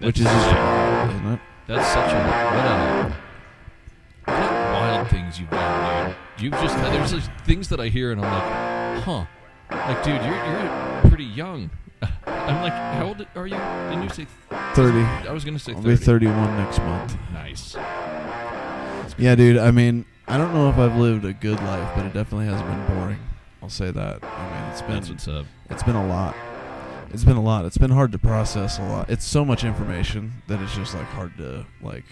which is just isn't it? That's such a what wild things you've done, dude. You've just there's just things that I hear and I'm like, huh. Like, dude, you're pretty young. I'm like, how old are you? Didn't you say 30? I was gonna say 30. I'll be 31 next month. Nice. Yeah, dude. I mean, I don't know if I've lived a good life, but it definitely hasn't been boring. I'll say that. I mean, it's been. That's what's up. It's been a lot. It's been a lot. It's been hard to process a lot. It's so much information that it's just like hard to like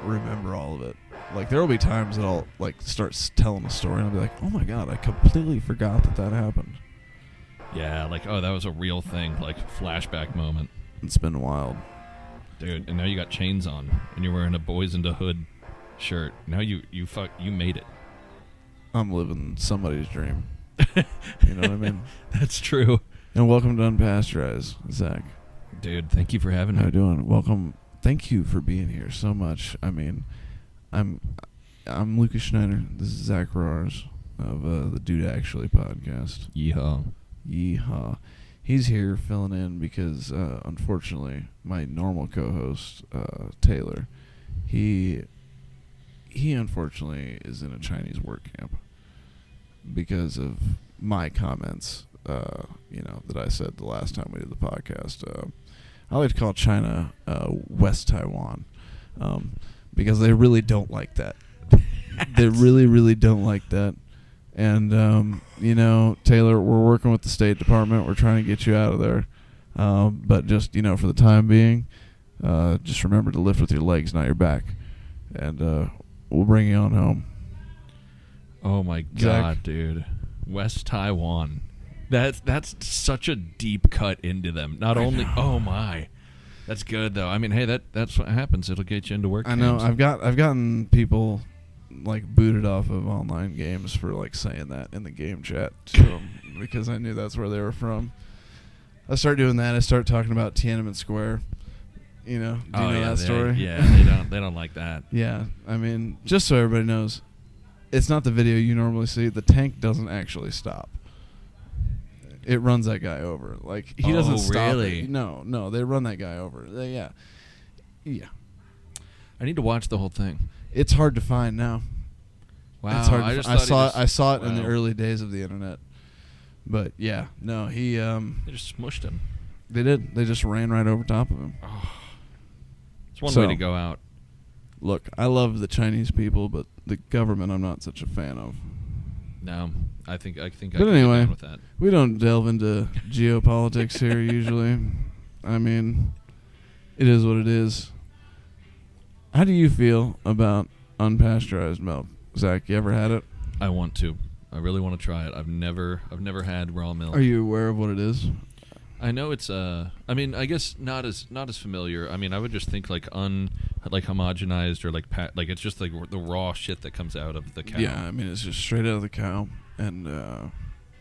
remember all of it. Like there will be times that I'll like start telling a story and I'll be like, oh my god, I completely forgot that happened. Yeah, like, oh, that was a real thing, like flashback moment. It's been wild. Dude, and now you got chains on and you're wearing a Boys in the Hood shirt. Now you made it. I'm living somebody's dream. You know what I mean? That's true. And welcome to Unpasteurized, Zach. Dude, thank you for having me. How you doing? Welcome. Thank you for being here so much. I mean, I'm Lucas Schneider. This is Zack Rahrs of the Dude Actually podcast. Yeehaw. He's here filling in because, unfortunately, my normal co-host, Taylor, he unfortunately is in a Chinese work camp because of my comments, that I said the last time we did the podcast. I like to call China West Taiwan because they really don't like that. They really, really don't like that. And, Taylor, we're working with the State Department. We're trying to get you out of there. But just, for the time being, just remember to lift with your legs, not your back. And we'll bring you on home. Oh, my God, Zach? Dude. West Taiwan. That's such a deep cut into them. Not only, oh, my. That's good, though. I mean, hey, that's what happens. It'll get you into work. I know. I've gotten people like booted off of online games for like saying that in the game chat to them because I knew that's where they were from. I start doing that. I start talking about Tiananmen Square. Do you know that story? They don't like that. Yeah, I mean, just so everybody knows, it's not the video you normally see. The tank doesn't actually stop. It runs that guy over. Like he doesn't stop. Really? No, they run that guy over. Yeah. I need to watch the whole thing. It's hard to find now. Wow, it's hard I saw it wow. in the early days of the internet. But yeah, no, he They just smushed him. They did. They just ran right over top of him. Oh. It's one way to go out. Look, I love the Chinese people, but the government I'm not such a fan of. No, I think But I can get anyway, down with that. We don't delve into geopolitics here usually. I mean, it is what it is. How do you feel about unpasteurized milk? Zach, you ever had it? I want to. I really want to try it. I've never had raw milk. Are you aware of what it is? I know it's I mean, I guess not as familiar. I mean, I would just think like homogenized or like it's just like the raw shit that comes out of the cow. Yeah, I mean it's just straight out of the cow and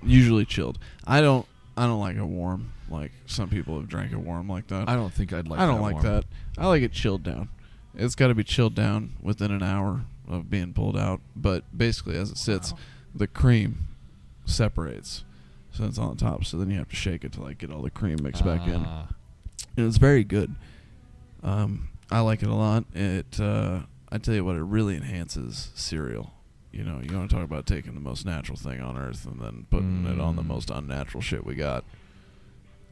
usually chilled. I don't like it warm. Like some people have drank it warm like that. I don't think I'd like. I don't that like warm. that. I like it chilled down. It's got to be chilled down within an hour of being pulled out. But basically, as it sits, the cream separates. So it's on the top, so then you have to shake it to like get all the cream mixed back in. And it's very good. I like it a lot. It I tell you what, it really enhances cereal. You want to talk about taking the most natural thing on earth and then putting it on the most unnatural shit we got.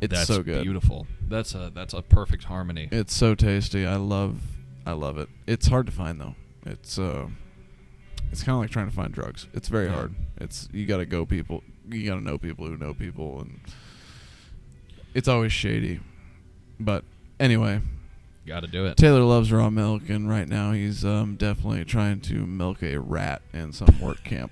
It's so good. Beautiful. That's a perfect harmony. It's so tasty. I love it. It's hard to find though. It's kind of like trying to find drugs. It's very hard. You got to know people who know people, and it's always shady. But anyway, got to do it. Taylor loves raw milk, and right now he's definitely trying to milk a rat in some work camp.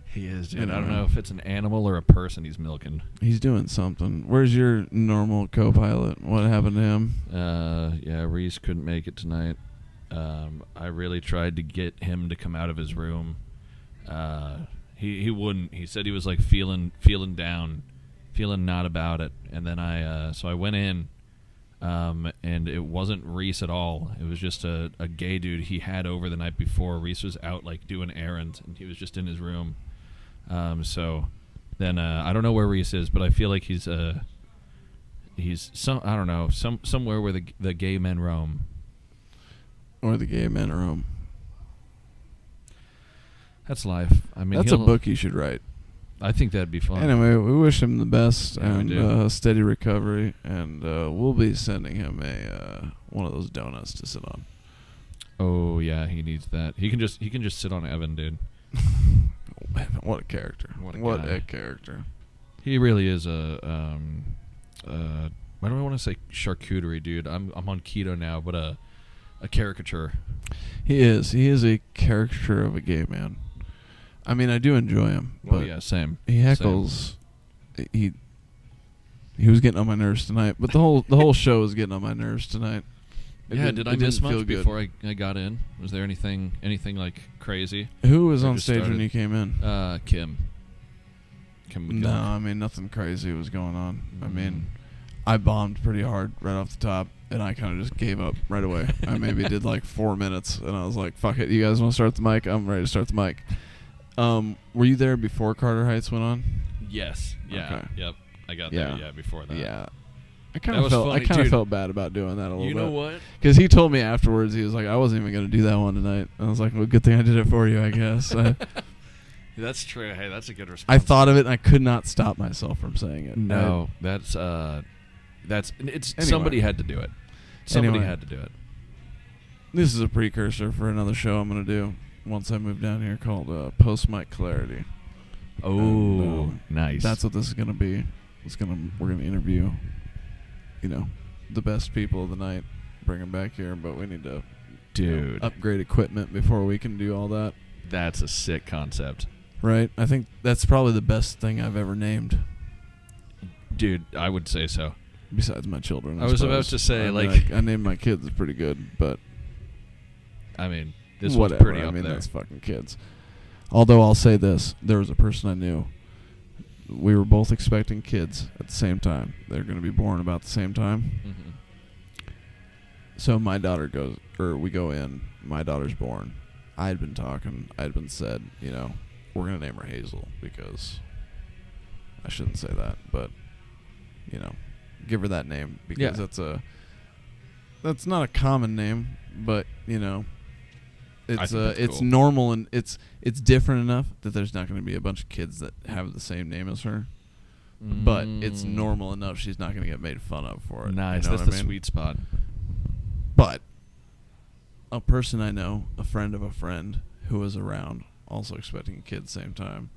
He is, dude. I don't know if it's an animal or a person he's milking. He's doing something. Where's your normal co-pilot? What happened to him? Yeah, Reese couldn't make it tonight. I really tried to get him to come out of his room. He wouldn't. He said he was like feeling down, feeling not about it. And then so I went in, and it wasn't Reese at all. It was just a gay dude he had over the night before. Reese was out like doing errands, and he was just in his room. So then I don't know where Reese is, but I feel like he's he's I don't know, somewhere where the gay men roam. Or the gay men roam. That's life. I mean, that's a book you should write. I think that'd be fun. Anyway, we wish him the best Yeah, and steady recovery, and we'll be sending him one of those donuts to sit on. Oh yeah, he needs that. He can just sit on Evan, dude. What a character! What a character! He really is a I don't want to say charcuterie, dude. I'm on keto now, but a caricature. He is. He is a caricature of a gay man. I mean, I do enjoy him. Well, but yeah, same. He heckles. Same. He was getting on my nerves tonight, but the whole show was getting on my nerves tonight. Did I miss much before I got in? Was there anything like crazy? Who was on stage when you came in? Kim. No, I mean nothing crazy was going on. I mean, I bombed pretty hard right off the top, and I kind of just gave up right away. I maybe did like 4 minutes, and I was like, "Fuck it, you guys want to start the mic? I'm ready to start the mic." Were you there before Carter Heights went on? Yes. Yeah. Okay. Yep. I got there. Yeah. Before that. Yeah. I kind of felt bad about doing that a little bit. You know what? Because he told me afterwards, he was like, "I wasn't even going to do that one tonight." I was like, "Well, good thing I did it for you, I guess." That's true. Hey, that's a good response. I thought of it, and I could not stop myself from saying it. No, it's anyway. Somebody had to do it. Somebody had to do it. This is a precursor for another show I'm going to do once I move down here called Post Mic Clarity. Oh, and, nice. That's what this is going to be. We're going to interview, the best people of the night, bring them back here, but we need to upgrade equipment before we can do all that. That's a sick concept. Right? I think that's probably the best thing I've ever named. Dude, I would say so. Besides my children. I was about to say, I named my kids pretty good, but I mean, this whatever. One's pretty up I mean, there. that's fucking kids. Although I'll say this, there was a person I knew. We were both expecting kids at the same time. They're going to be born about the same time. Mm-hmm. So my daughter we go in. My daughter's born. I had been talking. I had been said, we're going to name her Hazel because I shouldn't say that, but, give her that name because that's not a common name, but, it's cool. normal and it's different enough that there's not going to be a bunch of kids that have the same name as her. But it's normal enough she's not going to get made fun of for it. Nice. You know That's what the sweet spot. But a person I know, a friend of a friend who was around, also expecting a kid at the same time,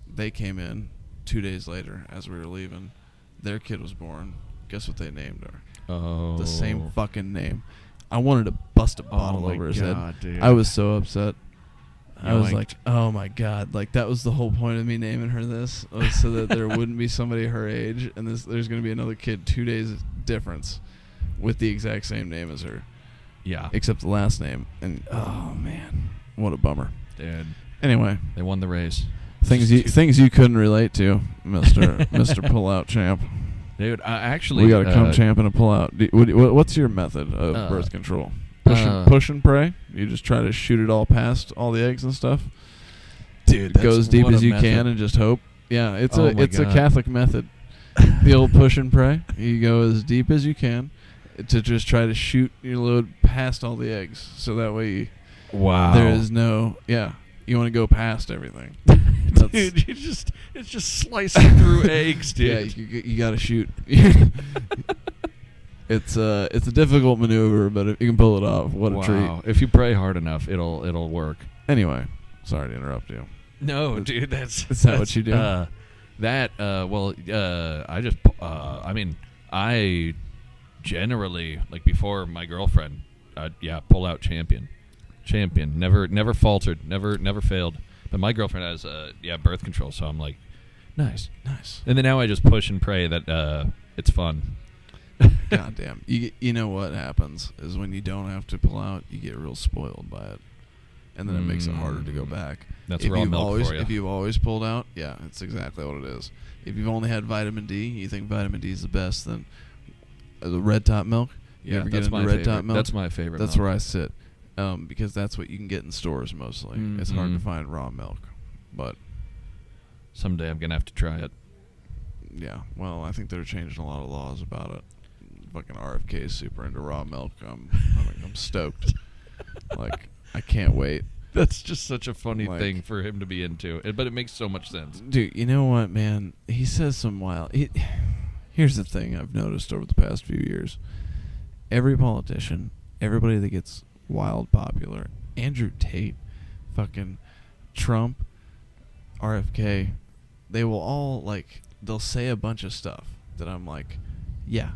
they came in 2 days later as we were leaving. Their kid was born. Guess what they named her? Oh. The same fucking name. I wanted to bust a bottle over his head. Dude. I was so upset. I was Yoinked. like, oh my God. Like, that was the whole point of me naming her this, was so that there wouldn't be somebody her age, and there's going to be another kid 2 days difference with the exact same name as her. Yeah. Except the last name. And, oh, man. What a bummer. Dude. Anyway. They won the race. Things you couldn't relate to, Mr. Pull-Out Champ. Dude, actually... We got a come champ and a pull-out. What's your method of birth control? Push and pray? You just try to shoot it all past all the eggs and stuff? Dude, go as deep as you can and just hope? Yeah, it's a God. Catholic method. The old push and pray. You go as deep as you can to just try to shoot your load past all the eggs. So that way wow. there is no... Yeah, you want to go past everything. Dude, it's just slicing through eggs, dude. Yeah, you got to shoot. It's a difficult maneuver, but if you can pull it off, what a treat. If you pray hard enough, it'll work. Anyway, sorry to interrupt you. No, dude, Is that what you do? I generally, like before my girlfriend, pull out champion. Never faltered, never failed. But my girlfriend has birth control, so I'm like, nice. And then now I just push and pray that it's fun. God damn. You know what happens is when you don't have to pull out, you get real spoiled by it. And then it makes it harder to go back. That's raw milk for you. If you've always pulled out, yeah, it's exactly what it is. If you've only had vitamin D, you think vitamin D is the best, then the red top milk. You ever get into red top milk? That's my favorite. That's where I sit. Because that's what you can get in stores mostly. Mm-hmm. It's hard to find raw milk. But someday I'm going to have to try it. Yeah, well, I think they're changing a lot of laws about it. Fucking RFK is super into raw milk. I'm stoked. Like, I can't wait. That's just such a funny Like- thing for him to be into, but it makes so much sense. Dude, you know what, man? He says some wild... Here's the thing I've noticed over the past few years. Every politician, everybody that gets wild popular, Andrew Tate, fucking Trump, RFK, they will all, like, they'll say a bunch of stuff that I'm like, yeah,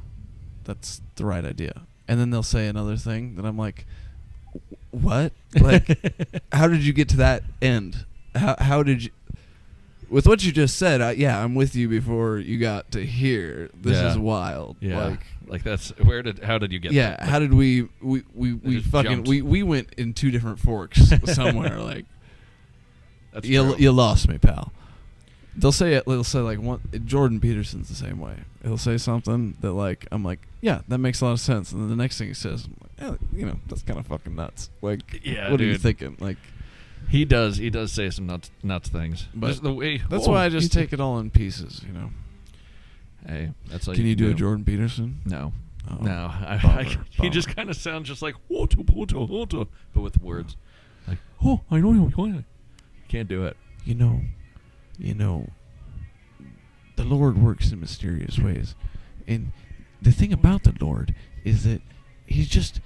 that's the right idea. And then they'll say another thing that I'm like, what? Like, how did you get to that end? How did you... With what you just said, I'm with you before you got to here. This is wild. Yeah. Like that's how did you get yeah, that? how did we just fucking jumped. we went in two different forks somewhere. Like, That's you true. you lost me, pal. They'll say like one. Jordan Peterson's the same way. He'll say something that, like, I'm like, yeah, that makes a lot of sense, and then the next thing he says, I'm like, that's kind of fucking nuts. Like, Yeah, what are you dude. thinking? Like, He does say some nuts things. But Just the way. that's why I just take it all in pieces. Hey, that's all. Can you do a do. Jordan Peterson? No. Oh, No, he bummer. just kind of sounds just like but with words. Like, oh, I know you can't do it. You know, the Lord works in mysterious ways, and the thing about the Lord is that he's just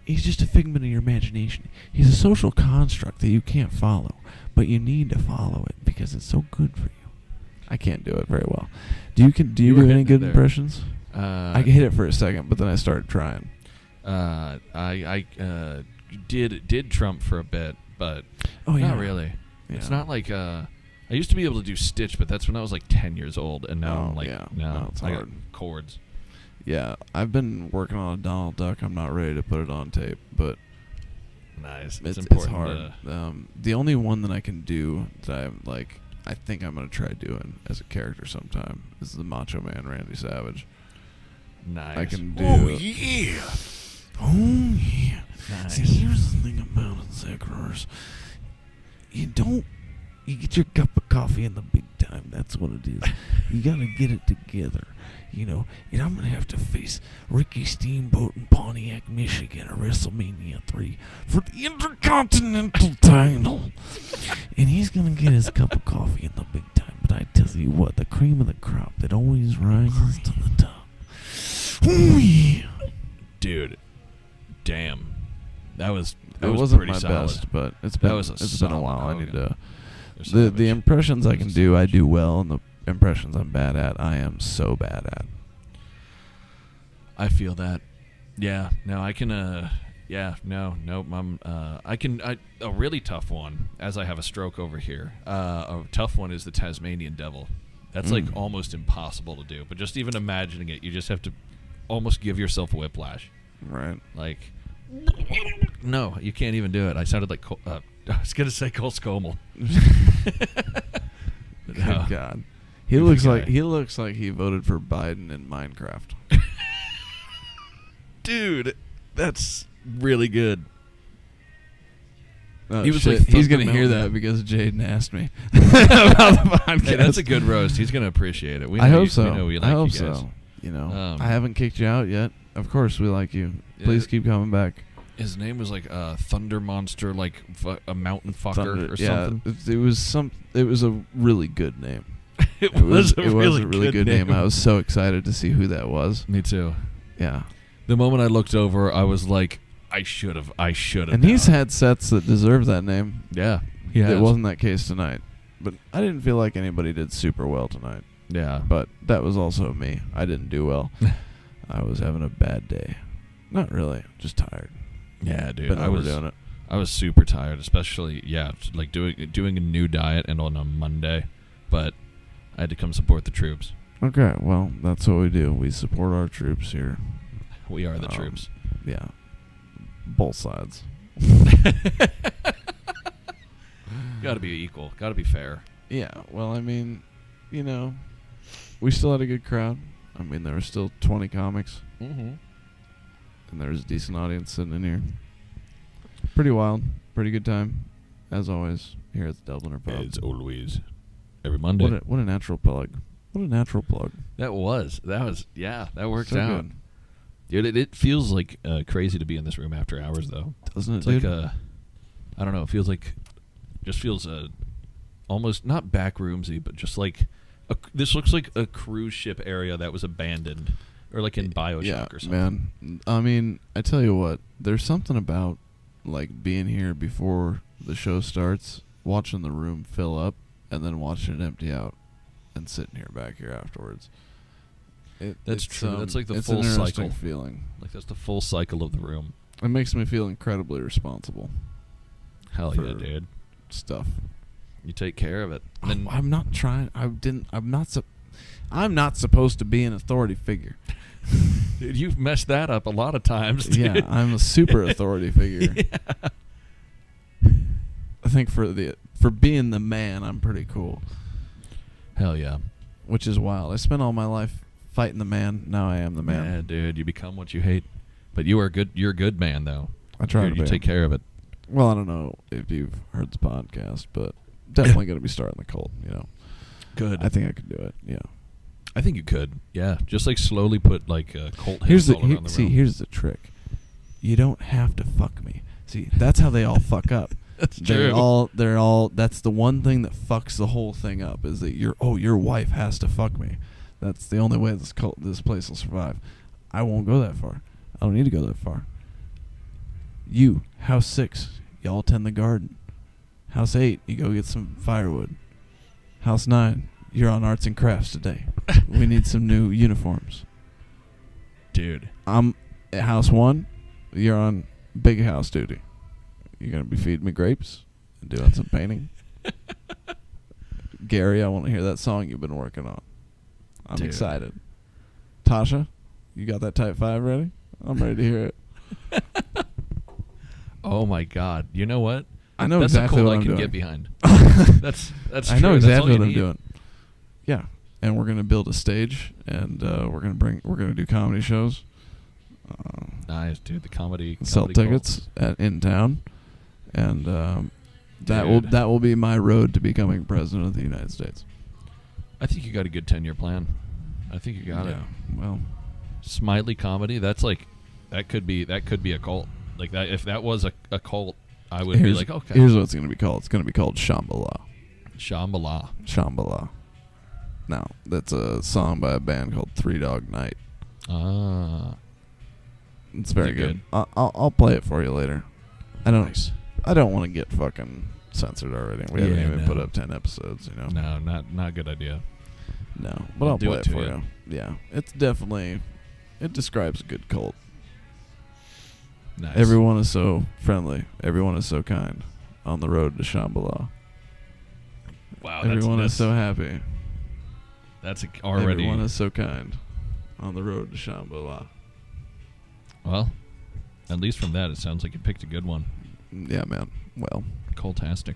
a figment of your imagination. He's a social construct that you can't follow, but you need to follow it because it's so good for you. I can't do it very well. Do you were do any hitting good it there. impressions? I hit it for a second, but then I started trying. I did Trump for a bit, but Oh yeah, not really. Yeah. It's not like I used to be able to do Stitch, but that's when I was like 10 years old, and now I'm like, no, it's I got hard. chords. Yeah, I've been working on a Donald Duck. I'm not ready to put it on tape, but Nice. it's important. hard. The only one that I can do that I'm like, I think I'm gonna try doing as a character sometime is the Macho Man Randy Savage. Nice. I can do. Oh yeah. Oh yeah. Nice. See, here's the thing about it, Zack Rahrs. You get your cup of coffee in the big time. That's what it is. You gotta get it together. And I'm gonna have to face Ricky Steamboat in Pontiac, Michigan at WrestleMania 3 for the Intercontinental title. And he's gonna get his cup of coffee in the big time. But I tell you what, the cream of the crop that always rises to the top. Oh yeah. Dude, damn. That was wasn't pretty my solid. best, but it's been was a it's been a solid while. I Hogan. need to. Or The Savage. impressions I It can was do, I Savage. do well, and the impressions I'm bad at, I am so bad at. I feel that. Yeah. No, I can. Yeah. No. Nope. I can. A really tough one, as I have a stroke over here. A tough one is the Tasmanian Devil. That's like almost impossible to do. But just even imagining it, you just have to almost give yourself a whiplash. Right. Like, no, you can't even do it. I sounded like I was gonna say Cole Scommel. Good No. God. He Good looks guy. like he voted for Biden in Minecraft. Dude, that's really good. Oh, He was shit. like he's Thunder gonna hear Mountain. that because Jaden asked me about the podcast. Hey, that's a good roast. He's gonna appreciate it. We know I hope you, so. We know we like I hope you guys. so. Um, I haven't kicked you out yet. Of course, we like you. Please keep coming back. His name was like Thunder Monster, like a mountain fucker or something. It was a really good name. It was a really really good name. I was so excited to see who that was. Me too. Yeah. The moment I looked over, I was like, I should have. And he's had sets that deserve that name. Yeah. He has. It wasn't that case tonight. But I didn't feel like anybody did super well tonight. Yeah. But that was also me. I didn't do well. I was having a bad day. Not really. Just tired. Yeah, dude. Been I was overdoing it. I was super tired, especially like doing a new diet and on a Monday, but I had to come support the troops. Okay, well, that's what we do. We support our troops here. We are the troops. Yeah. Both sides. Got to be equal. Got to be fair. Yeah, well, I mean, we still had a good crowd. I mean, there were still 20 comics, Mm-hmm. and there was a decent audience sitting in here. Pretty wild. Pretty good time, as always, here at the Dubliner Pub. As always, every Monday. What a natural plug. What a natural plug. That was that worked So out. good. Dude, it feels like crazy to be in this room after hours, though. Doesn't it, It's dude? like I don't know. It feels like, just feels almost not back roomsy, but just like this looks like a cruise ship area that was abandoned, or like in BioShock or something. Man. I mean, I tell you what, there's something about like being here before the show starts, watching the room fill up, and then watching it empty out, and sitting here back here afterwards. That's true. That's like the it's full an interesting cycle. feeling. Like that's the full cycle of the room. It makes me feel incredibly responsible. Hell For yeah, dude. Stuff. You take care of it. Then I'm not trying. I'm not supposed to be an authority figure. dude, you've messed that up a lot of times, dude. Yeah, I'm a super authority figure. Yeah. I think for being the man, I'm pretty cool. Hell yeah. Which is wild. I spent all my life fighting the man. Now I am the man. Yeah, dude, you become what you hate. But you are good. You're a good man, though. I try to You be. take care of it. Well, I don't know if you've heard the podcast, but definitely going to be starting the cult. Good. I think I could do it. Yeah. I think you could. Yeah, just like slowly put like cult Here's hits the all around the room. here's the trick. You don't have to fuck me. See, that's how they all fuck up. That's They're true. all. That's the one thing that fucks the whole thing up is that your wife has to fuck me. That's the only way this place will survive. I won't go that far. I don't need to go that far. You, house 6, y'all tend the garden. House 8, you go get some firewood. House 9, you're on arts and crafts today. We need some new uniforms. Dude. I'm at house 1, you're on big house duty. You're going to be feeding me grapes and doing some painting. Gary, I want to hear that song you've been working on. I'm Dude. excited. Tasha, you got that Type 5 ready? I'm ready to hear it. Oh my God! You know what? I know That's exactly a what cult I'm I can doing. get behind. That's I know true. That's all exactly you what I'm need. doing. Yeah, and we're gonna build a stage, and we're gonna do comedy shows. Nice, dude. The comedy. Sell comedy cult. tickets in town, and that Dude. will be my road to becoming president of the United States. I think you got a good 10-year plan. I think you got it. Well, Smiley comedy. That's like that could be a cult. Like that. If that was a cult, I would be like, okay. Here's what it's gonna be called. It's gonna be called Shambhala. Shambhala. Shambhala. Now, that's a song by a band called Three Dog Night. Ah. It's very Is it good. good? I'll play it for you later. Nice. I don't want to get fucking censored already. We haven't Yeah, even no. put up 10 episodes, No, not a good idea. No, but I'll I'll do play it it to for you. you. Yeah, it's definitely, it describes a good cult. Nice. Everyone is so friendly. Everyone is so kind on the road to Shambhala. Wow. Everyone that's is so happy. That's already. Everyone is so kind on the road to Shambhala. Well, at least from that, it sounds like you picked a good one. Yeah, man. Well, Cultastic.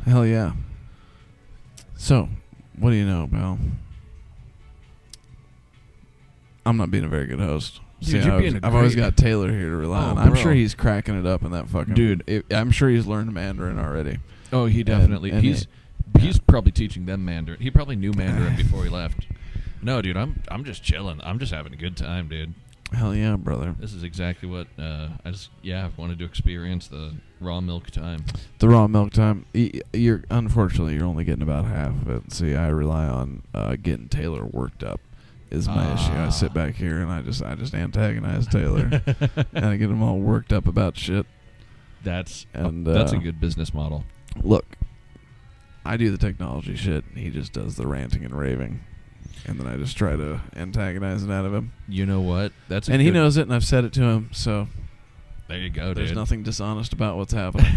hell yeah. So, what do you know, pal? I'm not being a very good host. Dude, See, you're being a I've always great- got Taylor here to rely Oh, on. I'm bro. sure he's cracking it up in that fucking Dude. I'm sure he's learned Mandarin already. Oh, he definitely. and he's probably teaching them Mandarin. He probably knew Mandarin before he left. No, dude, I'm just chilling. I'm just having a good time, dude. Hell yeah, brother. This is exactly what I wanted to experience the raw milk time. The raw milk time. Unfortunately you're only getting about half of it. See, I rely on getting Taylor worked up. Is my issue. I sit back here and I just antagonize Taylor and I get him all worked up about shit. That's And, that's a good business model. Look, I do the technology shit. And he just does the ranting and raving, and then I just try to antagonize it out of him. You know what? And he knows it, and I've said it to him. So There you go, there's dude. nothing dishonest about what's happening.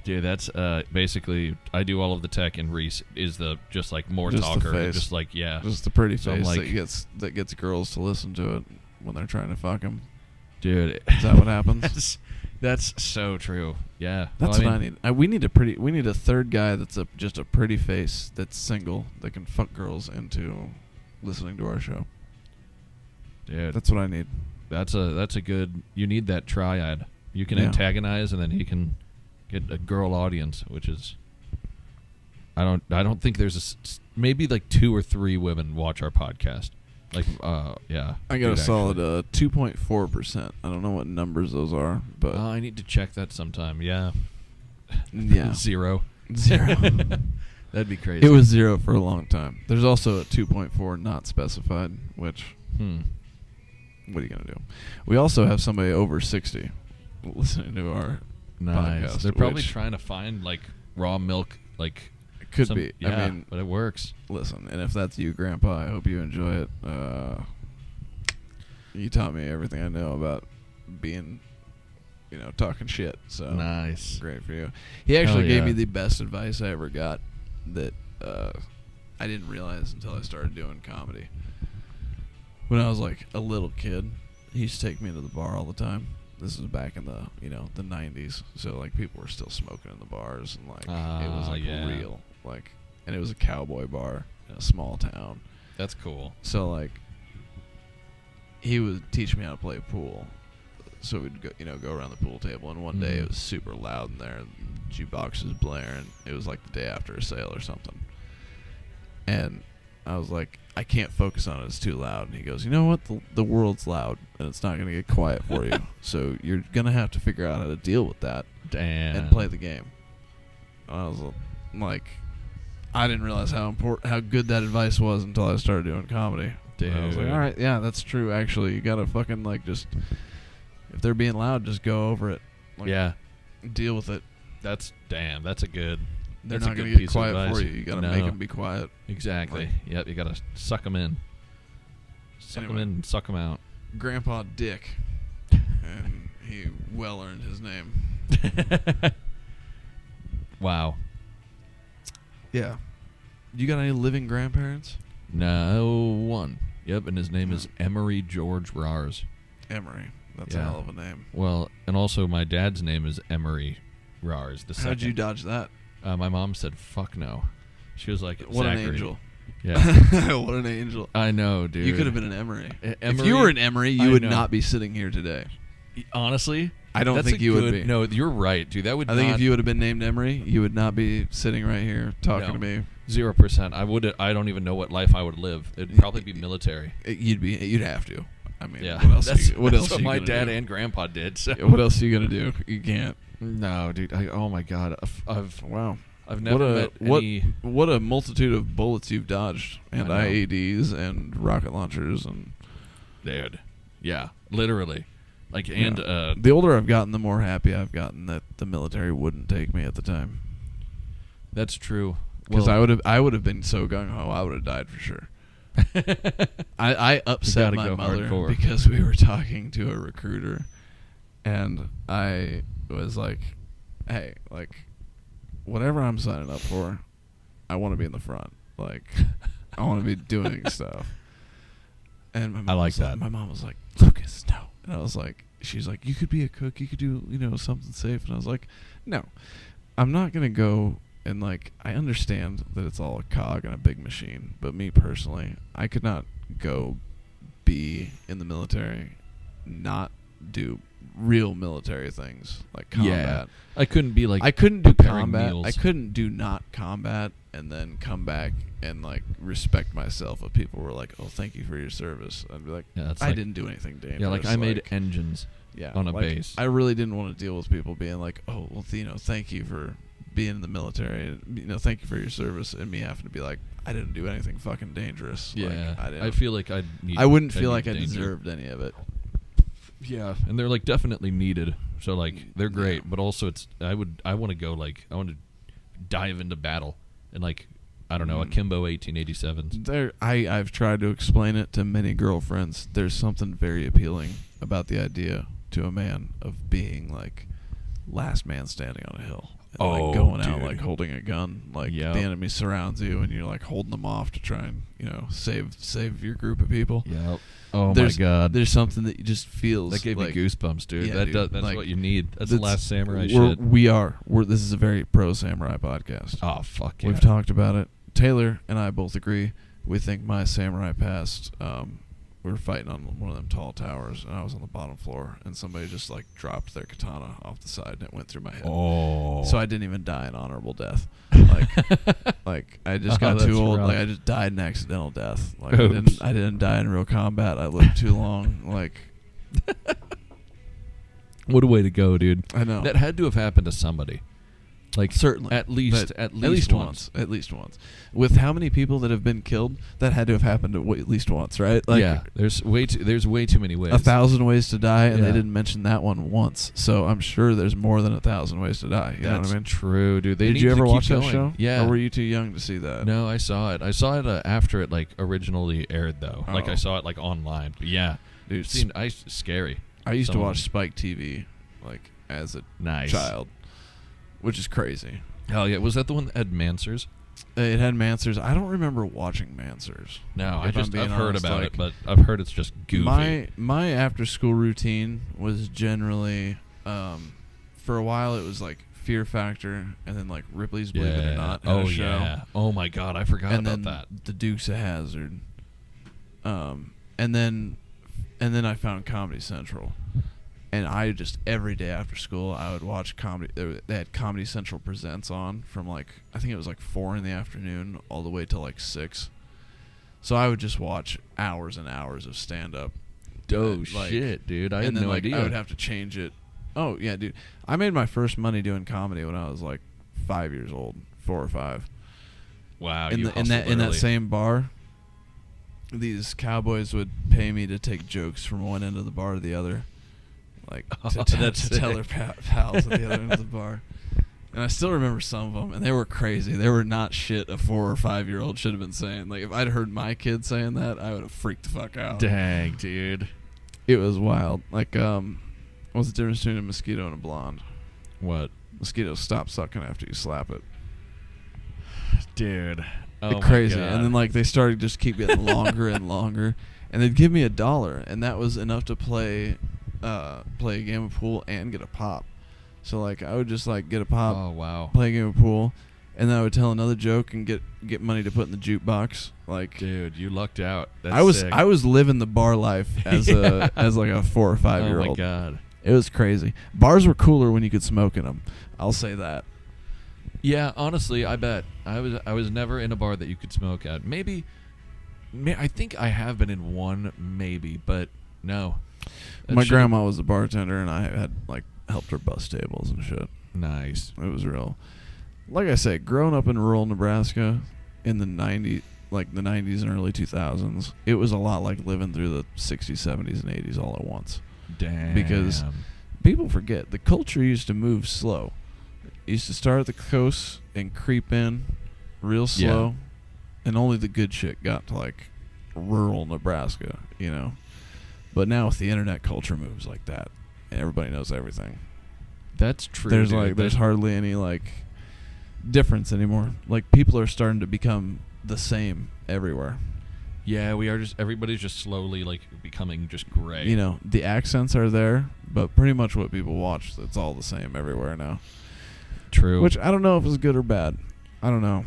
Dude, that's basically I do all of the tech, and Reese is the just like more Just the talker, face. just like yeah. Just the pretty So I'm face like- that gets girls to listen to it when they're trying to fuck him. Dude, Is that what happens? that's so true. Yeah, That's what I need. We need a third guy that's just a pretty face that's single that can fuck girls into listening to our show. Dude, That's what I need. that's a good. You need that triad. You can Yeah. antagonize, and then he can get a girl audience, which is I don't think there's maybe like 2 or 3 women watch our podcast. Like, yeah. I got a solid 2.4%. I don't know what numbers those are, but I need to check that sometime. Yeah. Yeah. 0. That'd be crazy. It was 0 for a long time. There's also a 2.4 not specified, which what are you gonna do? We also have somebody over 60 listening to our podcast. They're probably trying to find like raw milk, like it could be. Yeah, I mean, but it works. Listen, and if that's you, Grandpa, I hope you enjoy it. You taught me everything I know about being, talking shit. So nice, great for you. He actually gave me the best advice I ever got that I didn't realize until I started doing comedy. When I was like a little kid, he used to take me to the bar all the time. This was back in the the 90s, so like people were still smoking in the bars, and like it was like real, like, and it was a cowboy bar in a small town. That's cool. So like he would teach me how to play pool. So we'd go around the pool table, and one day it was super loud in there, and jukebox was blaring. It was like the day after a sale or something, and I was like, I can't focus on it, it's too loud. And he goes, you know what, the world's loud, and it's not going to get quiet for you, so you're going to have to figure out how to deal with that. Damn. And play the game. I was like, I didn't realize how good that advice was until I started doing comedy. Dude. I was like, all right, yeah, that's true, actually. You got to fucking like just, if they're being loud, just go over it. Like, yeah. Deal with it. That's a good. They're That's not going a to good get quiet piece of for advice. you. You got to make them be quiet. Exactly. Yep. You got to suck them in. Suck them Anyway. in and suck them out. Grandpa Dick, and he well earned his name. Wow. Yeah. You got any living grandparents? No one. Yep, and his name is Emery George Rahrs. Emery. That's a hell of a name. Well, and also my dad's name is Emery Rahrs. The second. How'd you dodge that? My mom said, "Fuck no." She was like, "What Zachary. an angel." Yeah. What an angel. I know, dude. You could have been an Emery. Emery. If you were an Emery, you would not be sitting here today. Honestly, I don't think you would be. No, you're right, dude. That would. I think if you would have been named Emery, you would not be sitting right here talking to me. 0%. I would. I don't even know what life I would live. It'd probably be military. You'd have to. I mean, yeah. What else? That's what my dad and grandpa did. So. What else are you gonna do? You can't. No, dude. Oh my god. I've never met any. What a multitude of bullets you've dodged, and IEDs and rocket launchers and. Dude. Yeah. Literally. Like and the older I've gotten, the more happy I've gotten that the military wouldn't take me at the time. That's true. Because I would have been so gung ho, I would have died for sure. I upset my mother because we were talking to a recruiter, and I was like, "Hey, like, whatever I'm signing up for, I want to be in the front. Like, I want to be doing stuff." And my mom was like, "Lucas, no." And I was like, she's like, "You could be a cook. You could do, something safe." And I was like, "No, I'm not gonna go." And like, I understand that it's all a cog in a big machine, but me personally, I could not go be in the military, not do real military things like combat. Yeah, I couldn't be like. I couldn't do combat. Meals. I couldn't do not combat and then come back and like respect myself if people were like, "Oh, thank you for your service." I'd be like, I didn't do anything dangerous. Yeah, like I made engines. Yeah, on a base. I really didn't want to deal with people being like, "Oh, well, thank you for being in the military. Thank you for your service," and me having to be like, "I didn't do anything fucking dangerous." Yeah, like, I feel like I wouldn't feel like I deserved any of it. Yeah, and they're like definitely needed. So like they're great, but also I want to go like I want to dive into battle and like I don't know, akimbo 1887s. I've tried to explain it to many girlfriends. There's something very appealing about the idea to a man of being like last man standing on a hill. And like going out like holding a gun, like the enemy surrounds you and you're like holding them off to try and save your group of people. Yep. Oh my god. There's something that you just feels that gave like, me goosebumps, dude. Yeah, that's like, what you need. That's the last samurai shit. This is a very pro samurai podcast. Oh fuck yeah. We've talked about it. Taylor and I both agree. We think my samurai past we were fighting on one of them tall towers, and I was on the bottom floor, and somebody just like dropped their katana off the side, and it went through my head. Oh. So I didn't even die an honorable death. Like I just got too old. Rough. Like I just died an accidental death. Like I didn't die in real combat. I lived too long. Like what a way to go, dude. I know. That had to have happened to somebody. Like certainly, at least once. At least once. With how many people that have been killed, that had to have happened at least once, right? Like, yeah, there's way too many ways. 1,000 ways to die, and Yeah. they didn't mention that one once. So I'm sure there's more than 1,000 ways to die. You know what I mean? True, dude. They Did need you to ever keep watch that going. show? Yeah. Or were you too young to see that? No, I saw it. I saw it after it like originally aired, though. Like I saw it like online. But yeah, dude, scary. I used to watch Spike TV like as a child, which is crazy. Hell yeah. Was that the one that had Mansers? It had Mansers. I don't remember watching Mansers. No, I've heard about it, but I've heard it's just goofy. My after school routine was generally for a while it was like Fear Factor, and then like Ripley's Believe It or Not had a show. Yeah. Oh my god, I forgot and about then that. The Dukes of Hazzard. And then I found Comedy Central. And I just, every day after school, I would watch comedy. They had Comedy Central Presents on from like, I think it was like 4 in the afternoon all the way till like 6. So I would just watch hours and hours of stand-up. Oh, shit, dude. I had no idea. I would have to change it. Oh, yeah, dude. I made my first money doing comedy when I was like 5 years old, 4 or 5. Wow, in that same bar, these cowboys would pay me to take jokes from one end of the bar to the other. Like to tell their pals at the other end of the bar. And I still remember some of them, and they were crazy. They were not shit a 4 or 5 year old should have been saying. Like if I'd heard my kid saying that, I would have freaked the fuck out. Dang, dude. It was wild. Like what's the difference between a mosquito and a blonde? What? Mosquitoes stop sucking after you slap it. Dude. Oh crazy. My God. And then like they started just keep getting longer and longer, and they'd give me $1, and that was enough to play a game of pool and get a pop. So like I would just like get a pop, oh wow, play a game of pool, and then I would tell another joke and get money to put in the jukebox. Like dude, you lucked out. That's I was living the bar life as as like a 4 or 5 year old. Oh my God, it was crazy. Bars were cooler when you could smoke in them. I'll say that. Yeah, honestly, I bet I was never in a bar that you could smoke at. Maybe I think I have been in one, maybe, but no. My grandma was a bartender, and I had like helped her bus tables and shit. Nice. It was real. Like I say, growing up in rural Nebraska in the 90s and early 2000s, it was a lot like living through the 60s, 70s, and 80s all at once. Damn. Because people forget, the culture used to move slow. It used to start at the coast and creep in real slow, and only the good shit got to like rural Nebraska, you know. But now with the internet, culture moves like that, and everybody knows everything. That's true. There's hardly any like difference anymore. Like people are starting to become the same everywhere. Yeah, everybody's just slowly like becoming just gray. You know, the accents are there, but pretty much what people watch, it's all the same everywhere now. True. Which I don't know if it's good or bad. I don't know.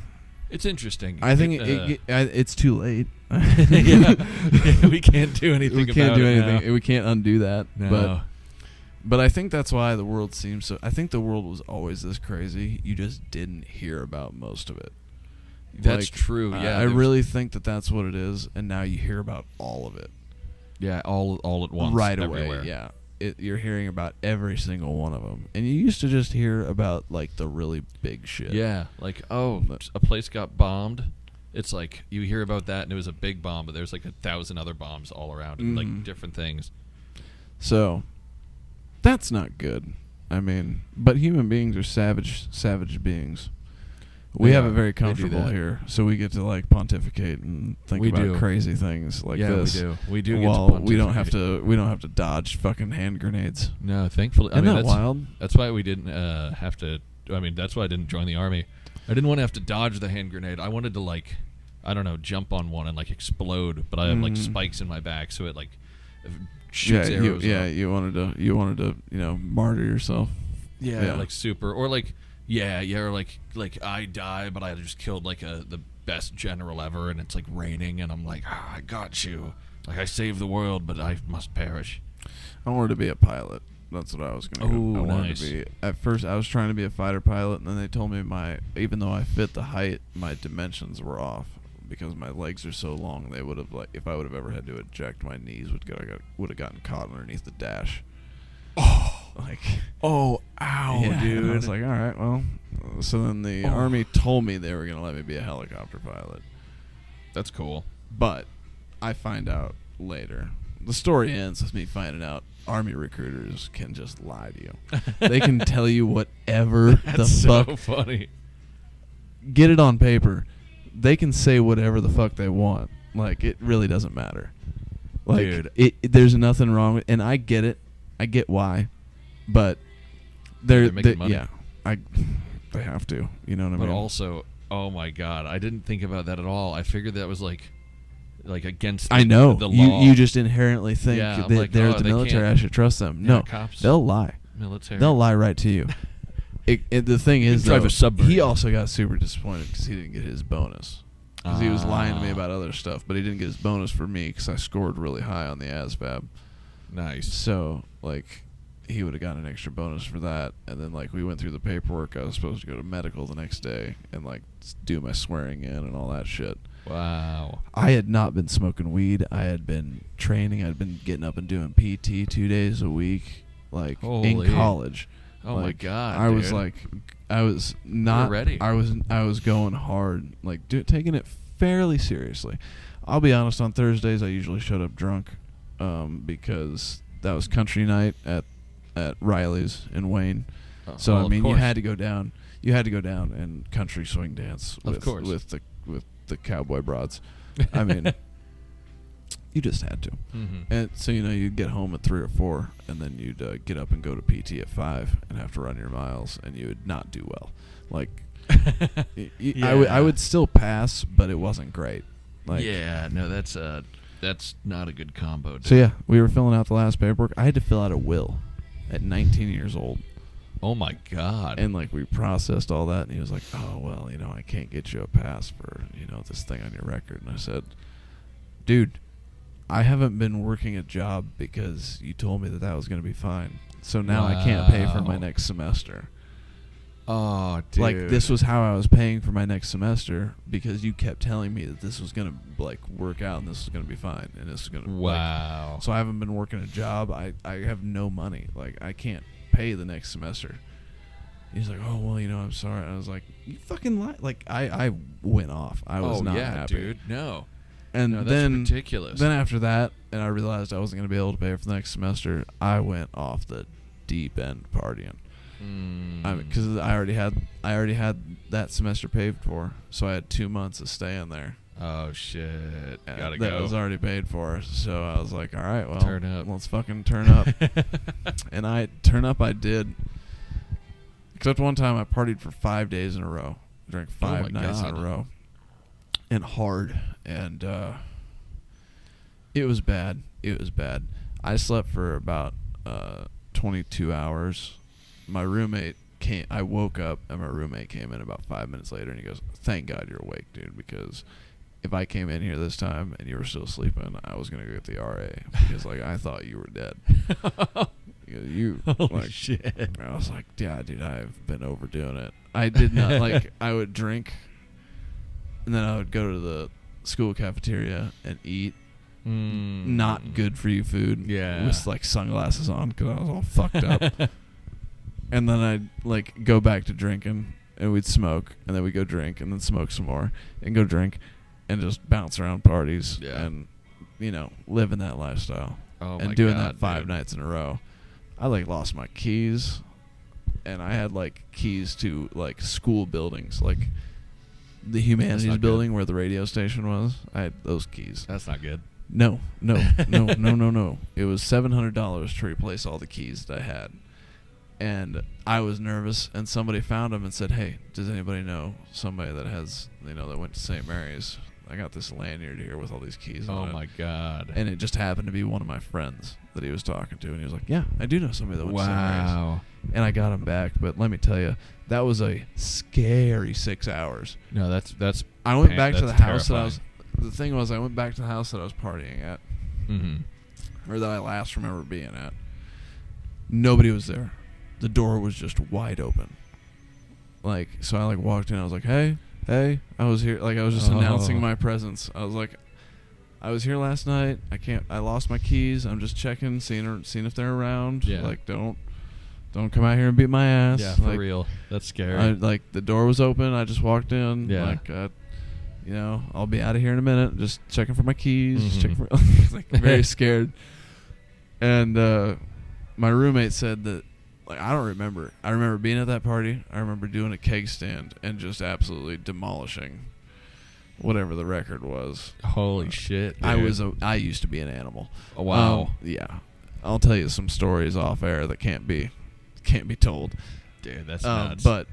It's interesting. I think it's too late. Yeah, we can't do anything. We can't about do it anything. now. We can't undo that. No. But I think that's why the world seems so. I think the world was always this crazy. You just didn't hear about most of it. That's true. Yeah, I really think that's what it is. And now you hear about all of it. Yeah, all at once, right everywhere. away. Yeah. You're hearing about every single one of them, and you used to just hear about like the really big shit. Yeah, like a place got bombed. It's like you hear about that, and it was a big bomb, but there's like 1,000 other bombs all around, and like different things. So that's not good. I mean, but human beings are savage beings. We have it very comfortable here, so we get to like pontificate and think about crazy things like this. Yeah, we do. Well, we don't have to dodge fucking hand grenades. No, thankfully. Isn't that wild? That's why we didn't have to. I mean, that's why I didn't join the army. I didn't want to have to dodge the hand grenade. I wanted to like, I don't know, jump on one and like explode. But I have like spikes in my back, so it like shoots arrows. You wanted to martyr yourself. Yeah, like super or like. Yeah, or like I die, but I just killed like the best general ever, and it's like raining, and I'm like, I got you. Like, I saved the world, but I must perish. I wanted to be a pilot. That's what I was going to do. I wanted nice. to be. At first, I was trying to be a fighter pilot, and then they told me even though I fit the height, my dimensions were off because my legs are so long. They would have if I would have ever had to eject, my knees would have gotten caught underneath the dash. Oh, ow, yeah, dude! dude. I was like, all right, well. So then the Army told me they were going to let me be a helicopter pilot. That's cool. But I find out later. The story ends with me finding out Army recruiters can just lie to you. They can tell you whatever That's the fuck. so funny. Get it on paper. They can say whatever the fuck they want. Like, it really doesn't matter. Like, Dude. There's nothing wrong with, and I get it. I get why, but They're making money. Yeah, they have to. You know what I mean? But also, oh my god, I didn't think about that at all. I figured that was like against I know. the law. You just inherently think Yeah, I'm that like, they're oh, the they military. can't- I should trust them. Yeah, No, cops, they'll lie. military. They'll lie right to you. The thing is, drive though, a submarine. he also got super disappointed because he didn't get his bonus. Because he was lying to me Ah. about other stuff, but he didn't get his bonus for me because I scored really high on the ASVAB. Nice. So, he would have gotten an extra bonus for that. And then, we went through the paperwork. I was supposed to go to medical the next day and, do my swearing in and all that shit. Wow. I had not been smoking weed. I had been training. I'd been getting up and doing PT 2 days a week, Holy. in college. Oh my god. I was dude. I was not ready. I was going hard, taking it fairly seriously. I'll be honest. On Thursdays, I usually showed up drunk, because that was country night at Riley's in Wayne. So well, I mean, of you course. had to go down. You had to go down and country swing dance Of with course. with the cowboy broads. I mean, you just had to. Mm-hmm. And so you'd get home at 3 or 4, and then you'd get up and go to PT at 5, and have to run your miles, and you would not do well. I would still pass, but it wasn't great. Yeah, no, that's not a good combo. Dude. So yeah, we were filling out the last paperwork. I had to fill out a will at 19 years old. Oh my god. And we processed all that, and he was like, "Oh well, I can't get you a pass for this thing on your record." And I said, "Dude, I haven't been working a job because you told me that was going to be fine. So now I can't pay for my Wow. next semester." Oh, dude. This was how I was paying for my next semester because you kept telling me that this was going to work out and this was going to be fine and this was going to Wow. so I haven't been working a job. I have no money. I can't pay the next semester. He's like, "Oh, well, I'm sorry." And I was like, "You fucking lie." I went off. I was not happy. Dude. No. And No, that's then ridiculous. Then after that, and I realized I wasn't going to be able to pay for the next semester, I went off the deep end partying. Because I already had that semester paid for, so I had 2 months of staying there. Oh shit! And Gotta that go. was already paid for, so I was like, "All right, well, Turn up. let's fucking turn up." And I did. Except one time I partied for 5 days in a row, drank 5 nights in a row, and hard, and it was bad. It was bad. I slept for about 22 hours. My roommate came. I woke up and my roommate came in about 5 minutes later, and he goes, "Thank God you're awake, dude, because if I came in here this time and you were still sleeping, I was gonna go get the RA because I thought you were dead." You shit. I was like, "Yeah, dude, I've been overdoing it." I did not I would drink, and then I would go to the school cafeteria and eat not good for you food. Yeah. With sunglasses on because I was all fucked up. And then I'd go back to drinking, and we'd smoke, and then we'd go drink, and then smoke some more, and go drink, and just bounce around parties, and living that lifestyle, and doing that 5 nights in a row. I lost my keys, and I had keys to school buildings, the humanities building where the radio station was. I had those keys. That's not good. No. It was $700 to replace all the keys that I had. And I was nervous, and somebody found them and said, "Hey, does anybody know somebody that has, that went to St. Mary's? I got this lanyard here with all these keys on it." Oh my god. And it just happened to be one of my friends that he was talking to, and he was like, "Yeah, I do know somebody that went to St. Mary's." Wow. And I got him back, but let me tell you, that was a scary 6 hours. No, that's. I went back to the that's house that I was. terrifying. The thing was, I went back to the house that I was partying at, Mm-hmm. or that I last remember being at. Nobody was there. The door was just wide open. Like, so I like walked in. I was like, hey, I was here. Like, I was just announcing my presence. I was like, I was here last night. I lost my keys. I'm just checking, seeing if they're around. Yeah. Like, don't come out here and beat my ass. Yeah, for like, real. That's scary. like, the door was open. I just walked in. Yeah. Like, you know, I'll be out of here in a minute. Just checking for my keys. Just checking for like very scared. And my roommate said that, like, I don't remember. I remember being at that party. I remember doing a keg stand and just absolutely demolishing whatever the record was. Holy shit! Dude. I used to be an animal. Oh, wow. Yeah, I'll tell you some stories off air that can't be told. Dude, that's nuts. But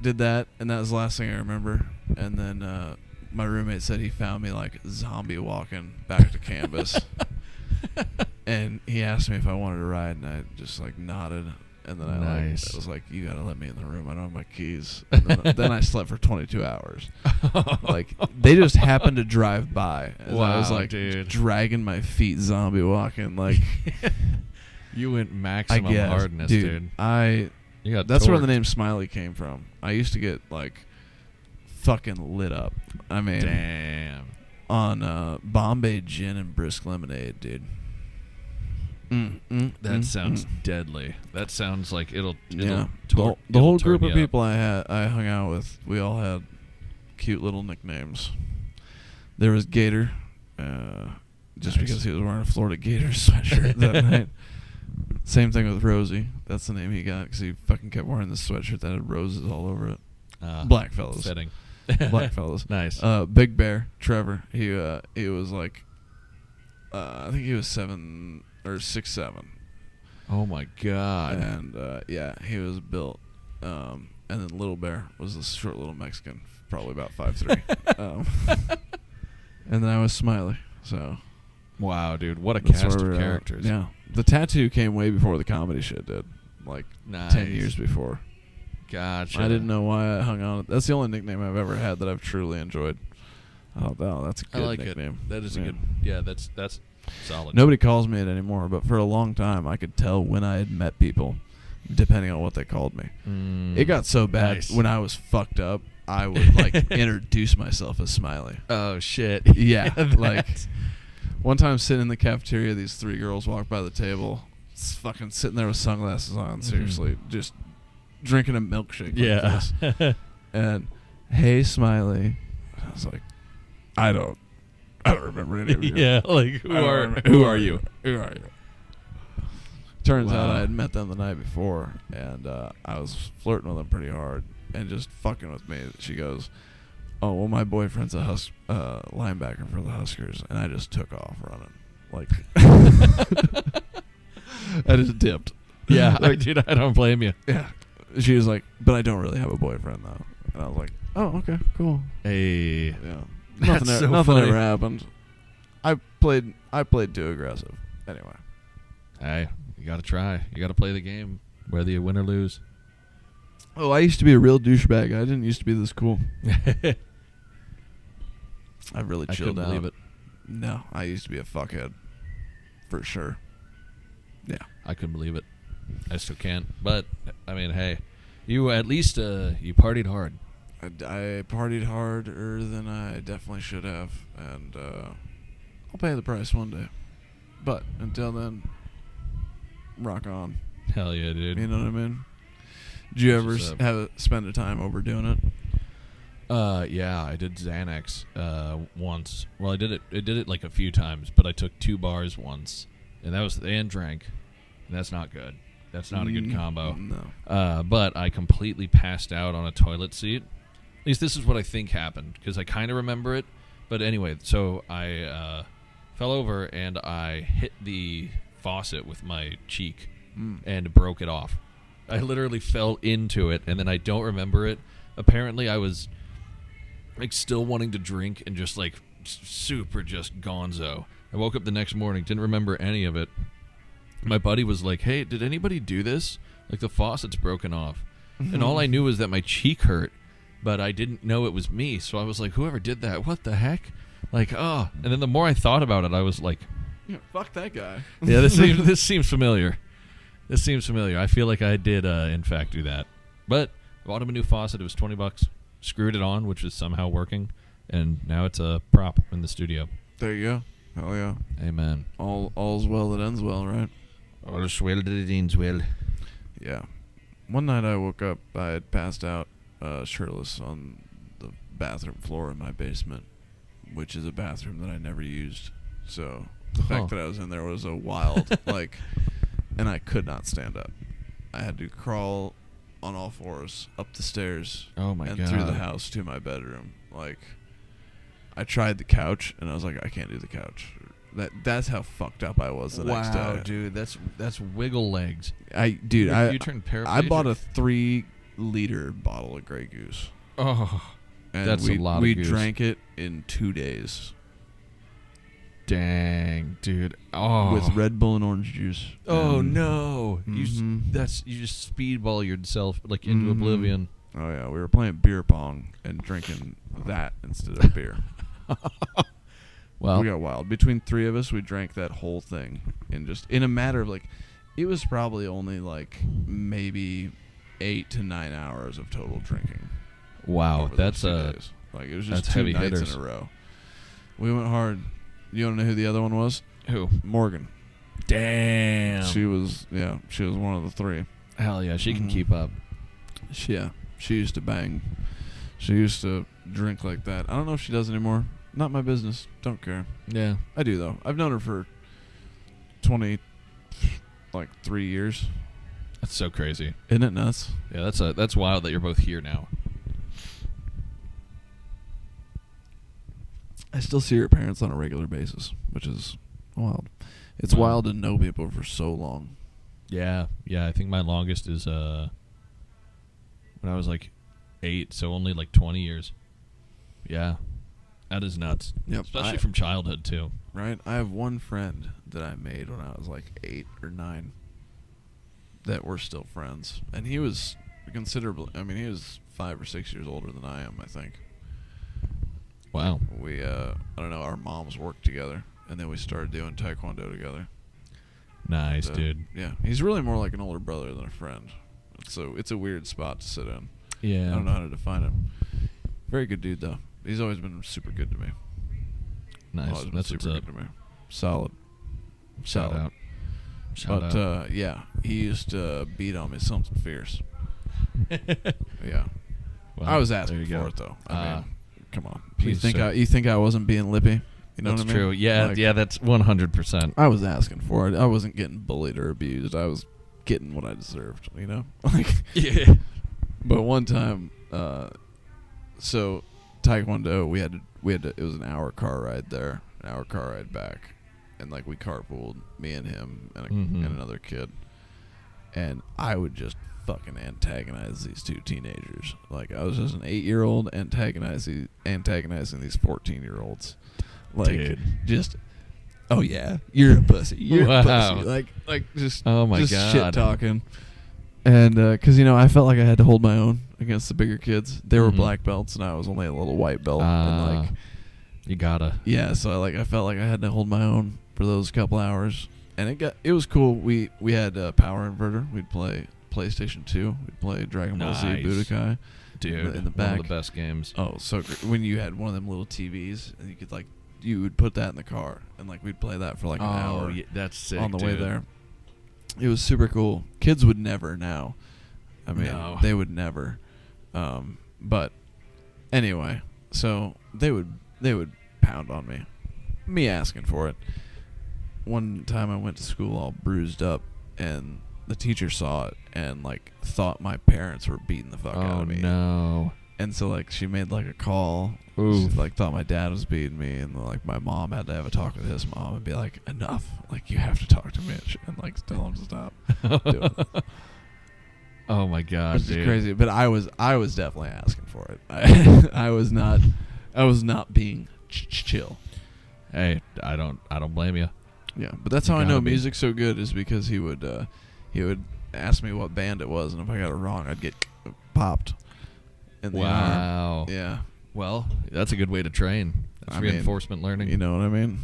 did that, and that was the last thing I remember. And then my roommate said he found me like zombie walking back to Canvas. And he asked me if I wanted to ride, and I just like nodded. And then I was like, you gotta let me in the room. I don't have my keys. And then I slept for 22 hours. Like, they just happened to drive by as I was like, dude, dragging my feet, zombie walking. Like, you went maximum hardness, dude. That's where the name Smiley came from. I used to get like fucking lit up. I mean, damn, on Bombay gin and brisk lemonade, dude. That sounds deadly. That sounds like it'll the whole group of people I hung out with, we all had cute little nicknames. There was Gator, just because he was wearing a Florida Gators sweatshirt that night. Same thing with Rosie. That's the name he got because he fucking kept wearing this sweatshirt that had roses all over it. Black fellas. Fitting. Black fellas. Nice. Big Bear, Trevor. He was like, I think he was 7 or 6'7". Oh my god. And yeah, he was built. And then Little Bear was this short little Mexican, probably about 5'3". And then I was Smiley. So. Wow, dude, what a cast of characters. Yeah, the tattoo came way before the comedy shit did, like 10 years before. Gotcha. I didn't know why I hung on. That's the only nickname I've ever had that I've truly enjoyed. Oh, that's a good nickname. That is a good. Yeah, that's solid. Nobody calls me it anymore, but for a long time I could tell when I had met people, depending on what they called me. It got so bad when I was fucked up, I would like introduce myself as Smiley. Oh shit. Yeah, like. One time sitting in the cafeteria, these 3 girls walked by the table, fucking sitting there with sunglasses on, seriously, just drinking a milkshake. Yeah. Like this. And, hey, Smiley. I was like, I don't remember any of you. Yeah, like, who are you? Who are you? Turns out I had met them the night before, and I was flirting with them pretty hard and just fucking with me. She goes, oh, well, my boyfriend's a linebacker for the Huskers, and I just took off running. Like, I just dipped. Yeah, dude, I don't blame you. Yeah. She was like, but I don't really have a boyfriend, though. And I was like, oh, okay, cool. Hey. Yeah. Nothing ever happened. I played too aggressive. Anyway. Hey, you got to try. You got to play the game, whether you win or lose. Oh, I used to be a real douchebag. I didn't used to be this cool. I really chilled out. I couldn't believe it. No, I used to be a fuckhead. For sure. Yeah. I couldn't believe it. I still can't. But, I mean, hey, you at least you partied hard. I partied harder than I definitely should have. And I'll pay the price one day. But until then, rock on. Hell yeah, dude. You know what I mean? Did you ever spend a time overdoing it? Yeah, I did Xanax once. Well, I did it like a few times, but I took 2 bars once, and drank, and that's not good. That's not a good combo. No. But I completely passed out on a toilet seat. At least this is what I think happened, because I kind of remember it. But anyway, so I fell over and I hit the faucet with my cheek and broke it off. I literally fell into it, and then I don't remember it. Apparently, I was like still wanting to drink and just like super just gonzo. I woke up the next morning, didn't remember any of it. My buddy was like, hey, did anybody do this? Like, the faucet's broken off. And all I knew was that my cheek hurt, but I didn't know it was me. So I was like, whoever did that, what the heck? Like, oh. And then the more I thought about it, I was like, Yeah, fuck that guy. Yeah, this seems familiar. This seems familiar. I feel like I did, in fact, do that. But I bought him a new faucet. It was $20. Screwed it on, which is somehow working, and now it's a prop in the studio. There you go. Hell yeah. Amen. All's well that ends well, right? All's well that it ends well. Yeah. One night I woke up, I had passed out shirtless on the bathroom floor in my basement, which is a bathroom that I never used. So the fact that I was in there was a wild, and I could not stand up. I had to crawl on all fours up the stairs and through the house to my bedroom. I tried the couch, and I was like, I can't do the couch. That's how fucked up I was the next day. Wow, dude, that's wiggle legs. You turned paraplegic. I bought a 3-liter bottle of Grey Goose. Oh, and that's a lot of we goose. drank it in 2 days. Dang, dude. Oh, with Red Bull and orange juice. Oh no! Mm-hmm. You just speedball yourself into oblivion. Oh yeah, we were playing beer pong and drinking that instead of beer. Well, we got wild. Between 3 of us, we drank that whole thing in a matter of it was probably only maybe 8 to 9 hours of total drinking. Wow, that's days. It was just 2 heavy nights hitters in a row. We went hard. You want to know who the other one was? Who? Morgan. Damn. She was one of the 3. Hell yeah, she can keep up. She used to bang. She used to drink like that. I don't know if she does anymore. Not my business. Don't care. Yeah. I do, though. I've known her for 3 years. That's so crazy. Isn't it nuts? Yeah, that's wild that you're both here now. I still see her parents on a regular basis, which is wild. It's wild to know people for so long. Yeah. I think my longest is when I was 8, so only 20 years. Yeah. That is nuts. Yep. Especially from childhood, too. Right? I have one friend that I made when I was 8 or 9 that we're still friends. And he was considerably, he was 5 or 6 years older than I am, I think. Wow. We, I don't know, our moms worked together, and then we started doing taekwondo together. Nice, dude. Yeah. He's really more like an older brother than a friend. So it's a weird spot to sit in. Yeah. I don't know how to define him. Very good dude, though. He's always been super good to me. Nice. That's super what's good to me. Solid. Shout out. Shout out. Yeah, he used to beat on me something fierce. Yeah. Well, I was asking there you for go. it, though. Come on. Please, you think I wasn't being lippy? You know that's what I mean? true. Yeah, that's 100%. I was asking for it. I wasn't getting bullied or abused. I was getting what I deserved, Yeah. But one time, so taekwondo, we had to, it was an hour car ride there, an hour car ride back, and we carpooled, me and him and another kid, and I would just fucking antagonize these 2 teenagers. I was just an 8-year-old antagonizing these 14-year-olds. Dude. Just, oh yeah, you're a pussy. You're a Wow. pussy. Just, Oh my just God. shit talking. And because I felt like I had to hold my own against the bigger kids. They were black belts, and I was only a little white belt. And you gotta. Yeah, so I felt like I had to hold my own for those couple hours, and it was cool. We had a power inverter. We'd play PlayStation 2. We'd play Dragon Ball Z Budokai. Dude, in the back. one of the best games. Oh, so great. When you had one of them little TVs, and you could you would put that in the car, and we'd play that for an hour. Yeah, that's sick, on the way dude. there. It was super cool. Kids would never now. No. They would never. But anyway, so they would pound on me. Me asking for it. One time I went to school all bruised up, and the teacher saw it and thought my parents were beating the fuck out of me. Oh no. And so she made a call. Oof. She thought my dad was beating me, and my mom had to have a talk with his mom and be like, enough. You have to talk to Mitch and tell him to stop doing it. Oh my God, Which dude. is crazy. But I was definitely asking for it. I was not being chill. Hey, I don't blame you. Yeah, but that's You how I know gotta be. music's so good, is because he would ask me what band it was, and if I got it wrong, I'd get popped in the arm. Wow. Yeah. Well, that's a good way to train. That's reinforcement learning. You know what I mean?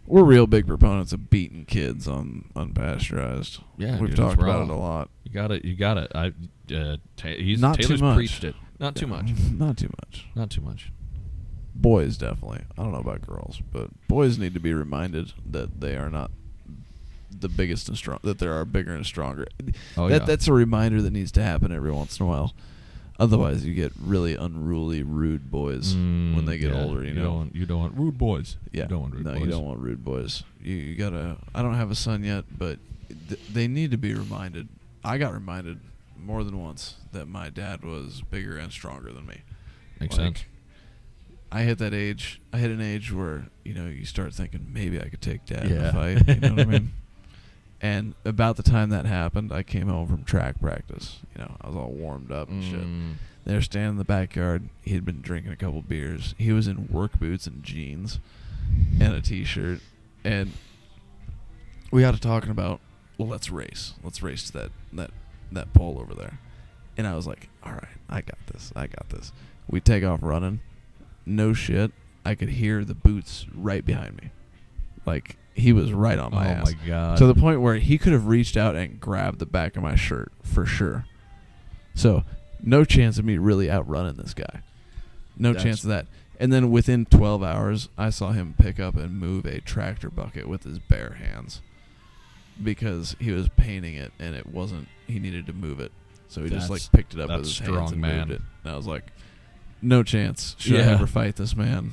We're real big proponents of beating kids on unpasteurized. Yeah, we've dude, talked it's about raw. it a lot. You got it. You got it. Not too Taylor's much. preached it. Not too much. Not too much. Not too much. Boys definitely. I don't know about girls, but boys need to be reminded that they are not the biggest and strong. That there are bigger and stronger. Oh yeah. That's a reminder that needs to happen every once in a while. Otherwise, you get really unruly, rude boys when they get older. You know, you don't want rude boys. yeah, You don't want rude boys. you don't want rude boys. You gotta. I don't have a son yet, but they need to be reminded. I got reminded more than once that my dad was bigger and stronger than me. Makes sense. I hit that age. I hit an age where you start thinking maybe I could take dad in Yeah. a fight. You know what I mean? And about the time that happened, I came home from track practice. I was all warmed up and shit. They were standing in the backyard. He had been drinking a couple beers. He was in work boots and jeans and a t-shirt. And we got to talking about, well, let's race. Let's race to that pole over there. And I was like, all right, I got this. We take off running. No shit. I could hear the boots right behind me. Like, he was right on my ass. Oh, my God. To the point where he could have reached out and grabbed the back of my shirt for sure. So, no chance of me really outrunning this guy. No chance of that. And then within 12 hours, I saw him pick up and move a tractor bucket with his bare hands because he was painting it and it wasn't, he needed to move it. So he just picked it up with his hands and moved it. And I was like, no chance. Should I ever fight this man?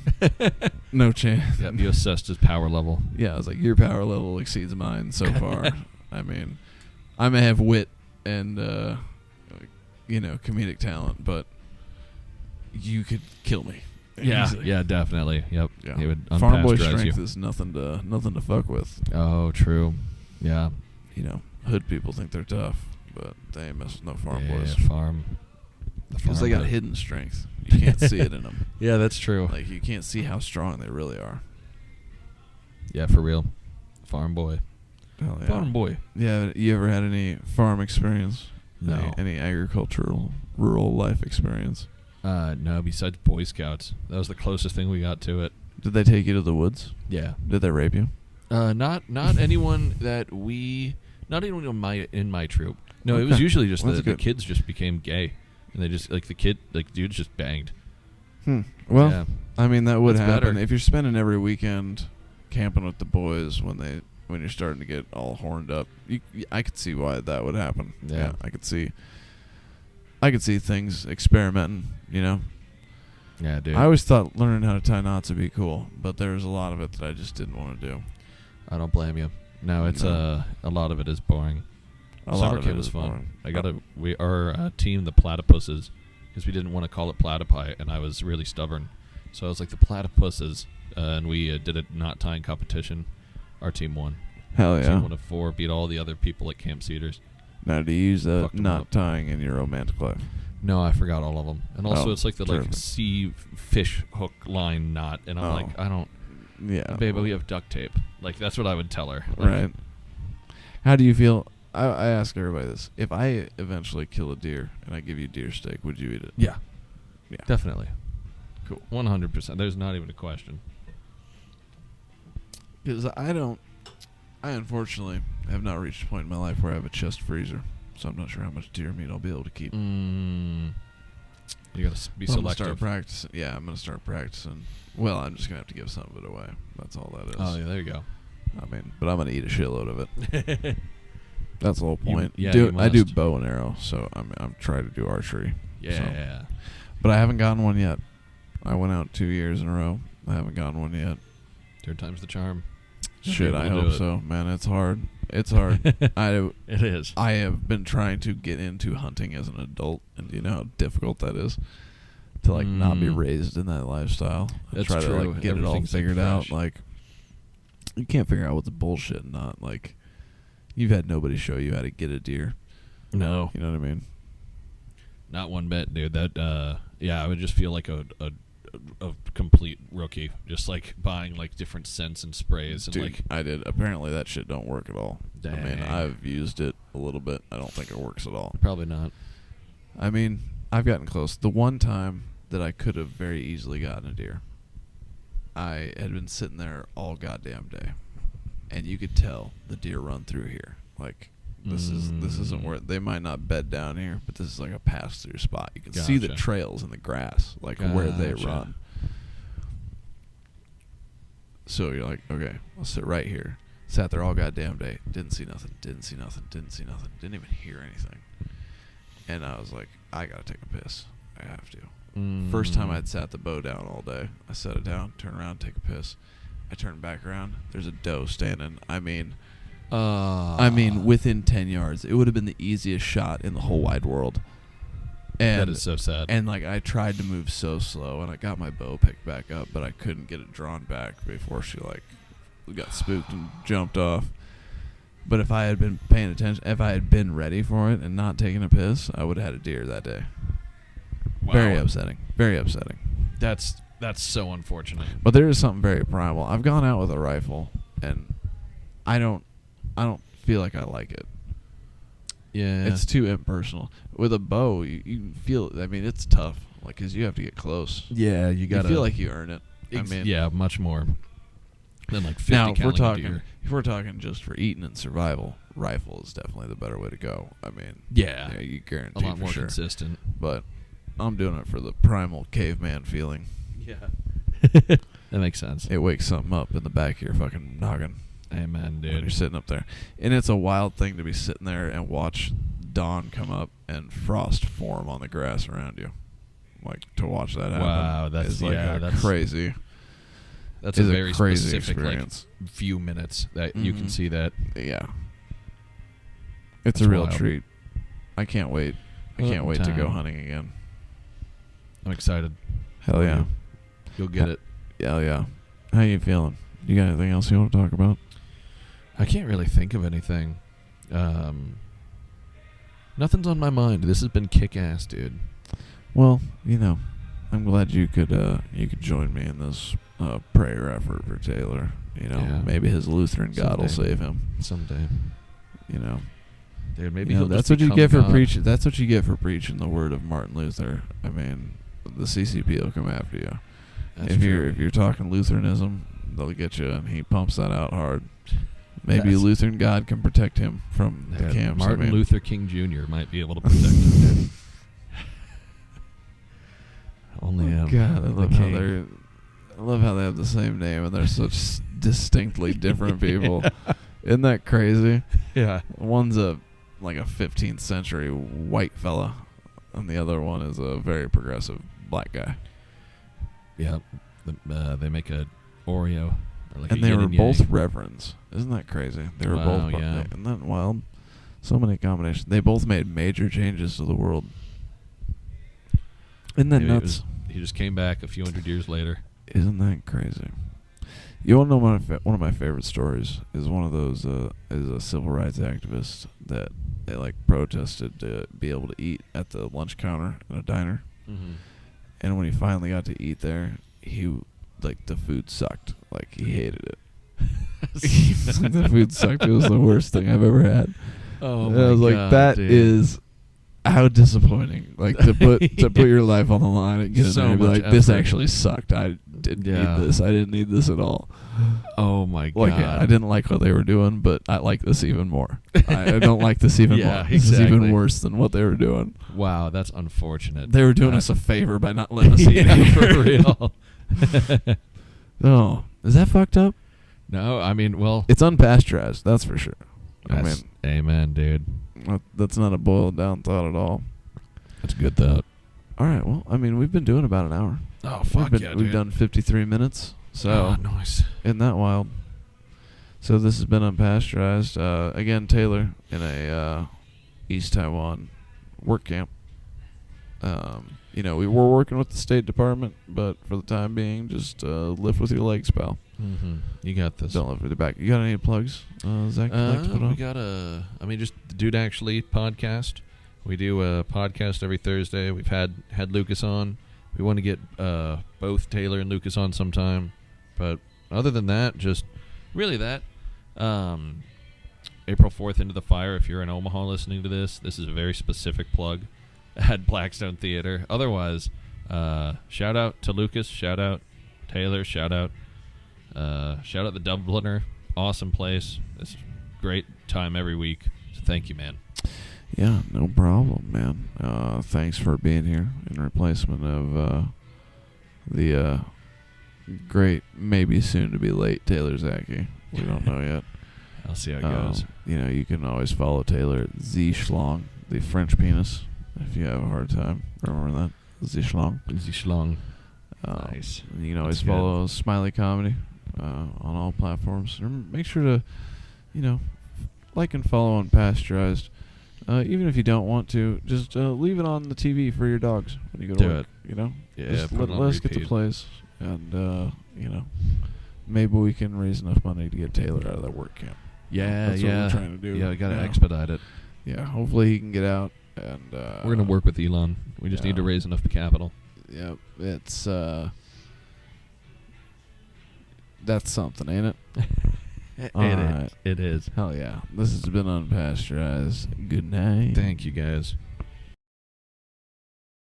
No chance. Yep, you assessed his power level. Yeah, I was like, your power level exceeds mine so far. I mean, I may have wit and, comedic talent, but you could kill me. Yeah, easily. yeah, definitely. Yep. Yeah. He would Farm boy unpasteurize strength you. is nothing to fuck with. Oh, true. Yeah. Hood people think they're tough, but they ain't mess with no farm boys. Farm. Because they got hidden strength. You can't see it in them. Yeah, that's true. Like, you can't see how strong they really are. Yeah, for real. Farm boy. Hell yeah. Farm boy. Yeah, you ever had any farm experience? No. Any agricultural, rural life experience? No, besides Boy Scouts. That was the closest thing we got to it. Did they take you to the woods? Yeah. Did they rape you? Not anyone that not anyone in my troop. No, it was Okay. usually just That's the good. kids just became gay. And they just, dudes just banged. Well, Yeah. I mean, that would That's happen. better. If you're spending every weekend camping with the boys when you're starting to get all horned up, I could see why that would happen. Yeah. I could see things experimenting, Yeah, dude. I always thought learning how to tie knots would be cool, but there's a lot of it that I just didn't want to do. I don't blame you. No, it's No. a lot of it is boring. A lot Summer of camp it was is fun. boring. Our team, the platypuses, because we didn't want to call it platypi, and I was really stubborn. So I was like, the platypuses, and we did a knot tying competition. Our team won. Hell yeah. Team 1 of 4 beat all the other people at Camp Cedars. Now, do you use the Fucked 'em knot up. tying in your romantic life? No, I forgot all of them. And also, Oh, it's like the terrific. sea fish hook line knot, and I'm like, I don't, Yeah. babe, we have duct tape. Like, that's what I would tell her. Like, Right. How do you feel? I ask everybody this. If I eventually kill a deer and I give you deer steak, would you eat it? Yeah. Yeah. Definitely. Cool. 100%. There's not even a question. Because I unfortunately have not reached a point in my life where I have a chest freezer, so I'm not sure how much deer meat I'll be able to keep. You gotta be I'm gonna selective. start practicing. Yeah, I'm gonna start practicing. Well, I'm just gonna have to give some of it away. That's all that is. Oh, yeah, there you go. I mean, but I'm gonna eat a shitload of it. That's the whole point. You I do must. bow and arrow, so I'm trying to do archery. Yeah. So. But I haven't gotten one yet. I went out 2 years in a row. I haven't gotten one yet. Third time's the charm. Shit, You'll be I able to hope do it. so. Man, it's hard. It's hard. It is. I have been trying to get into hunting as an adult, and do you know how difficult that is? To not be raised in that lifestyle. And That's try to true. get it all Everything's, figured out. fresh. You can't figure out what's bullshit and not. You've had nobody show you how to get a deer. No. You know what I mean? Not one bit, dude. That I would just feel like a complete rookie, just buying different scents and sprays and Dude, I did. Apparently that shit don't work at all. I mean, Dang. I've used it a little bit. I don't think it works at all. probably not. I mean, I've gotten close. The one time that I could have very easily gotten a deer, I had been sitting there all goddamn day. and you could tell the deer run through here. Like this isn't where they might not bed down here, but this is like a pass through spot. You can see the trails in the grass, like where they run. So you're like, okay, I'll sit right here. Sat there all goddamn day. Didn't see nothing. Didn't even hear anything. And I was like, I gotta take a piss. I have to. First time I'd sat the bow down all day. I set it down, turn around, take a piss. I turn back around. There's a doe standing. I mean, within 10 yards. It would have been the easiest shot in the whole wide world. And, that is so sad. And like I tried to move so slow, and I got my bow picked back up, but I couldn't get it drawn back before she like got spooked and jumped off. But if I had been paying attention, if I had been ready for it and not taking a piss, I would have had a deer that day. Wow. Very upsetting. Very upsetting. That's so unfortunate. But there is something very primal. I've gone out with a rifle, and I don't feel like I like it. Yeah, it's too impersonal. With a bow, you feel. I mean, it's tough, like, because you have to get close. Yeah, you gotta feel like you earn it. I mean, yeah, much more than like 50 now, deer. If we're talking just for eating and survival, rifle is definitely the better way to go. I mean, yeah you guarantee a lot more sure. consistent. But I'm doing it for the primal caveman feeling. Yeah, that makes sense. It wakes something up in the back of your fucking noggin. Amen, dude. When you're sitting up there, and it's a wild thing to be sitting there and watch dawn come up and frost form on the grass around you. Like, to watch that happen. Wow, that's that's crazy. That's a very crazy specific experience. Like, few minutes that you can see that. Yeah, it's a real treat. I can't wait. I can't wait to go hunting again. I'm excited. Hell yeah. You'll get it. Hell yeah. How you feeling? You got anything else you want to talk about? I can't really think of anything. Nothing's on my mind. This has been kick-ass, dude. Well, I'm glad you could join me in this prayer effort for Taylor. Maybe his Lutheran God will save him someday. Dude, maybe he'll that's just what you get God. for preaching. That's what you get for preaching the word of Martin Luther. I mean, the CCP will come after you. If you're talking Lutheranism, they'll get you, and he pumps that out hard. Maybe Lutheran God can protect him from the camps. Martin Luther King Jr. might be able to protect him, dude. Only him. God, I love how they have the same name and they're such distinctly different people. Isn't that crazy? Yeah. One's a 15th century white fella, and the other one is a very progressive black guy. Yeah. They make a Oreo. And they were both reverends. Isn't that crazy? They were both. Yeah. Isn't that wild? So many combinations. They both made major changes to the world. Isn't that nuts? He just came back a few hundred years later. Isn't that crazy? You want to know one of my favorite stories is one of those is a civil rights activist that they protested to be able to eat at the lunch counter in a diner. Mm-hmm. And when he finally got to eat there, the food sucked. He hated it. The food sucked. It was the worst thing I've ever had. Oh, and I was like, that dude. Is how disappointing. To put your life on the line and get in there and be like, this actually sucked. I didn't need this. I didn't need this at all. Oh my God. I didn't like what they were doing, but I like this even more. I don't like this even more. Exactly. This is even worse than what they were doing. Wow, that's unfortunate. They were doing us a favor by not letting us eat it. For real. Oh, is that fucked up? No, I mean, well, it's unpasteurized, that's for sure. Amen, dude. That's not a boiled down thought at all. That's a good thought. All right, well, I mean, we've been doing about an hour. Oh, fuck yeah, We've done 53 minutes. So, nice. Isn't that wild? So this has been unpasteurized. Again, Taylor in a East Taiwan work camp. We were working with the State Department, but for the time being, just lift with your legs, pal. Mm-hmm. You got this. Don't lift with your back. You got any plugs, Zach? Like to put on? We got just the Dude Actually podcast. We do a podcast every Thursday. We've had Lucas on. We want to get both Taylor and Lucas on sometime. But other than that, just really that. April 4th, Into the Fire. If you're in Omaha listening to this is a very specific plug at Blackstone Theater. Otherwise, shout out to Lucas. Shout out Taylor. Shout out the Dubliner. awesome place. It's a great time every week. So thank you, man. Yeah, no problem, man. Thanks for being here in replacement of the great, maybe soon to be late Taylor Zachy. We don't know yet. I'll see how it goes. You can always follow Taylor at Z Schlong, the French penis, if you have a hard time. Remember that? Z Schlong. Z Schlong. Nice. You can always That's follow Smiley Comedy on all platforms. Make sure to, like and follow Unpasteurized. Even if you don't want to, just leave it on the TV for your dogs when you go to work. Yeah, just put it let on us get the repeat. plays, and maybe we can raise enough money to get Taylor out of that work camp. Yeah, That's what we're trying to do. Yeah, I gotta Yeah. expedite it. Yeah, hopefully he can get out. And We're gonna work with Elon. We just need to raise enough capital. Yep, it's that's something, ain't it? It is. Hell yeah. This has been Unpasteurized. Good night. Thank you, guys.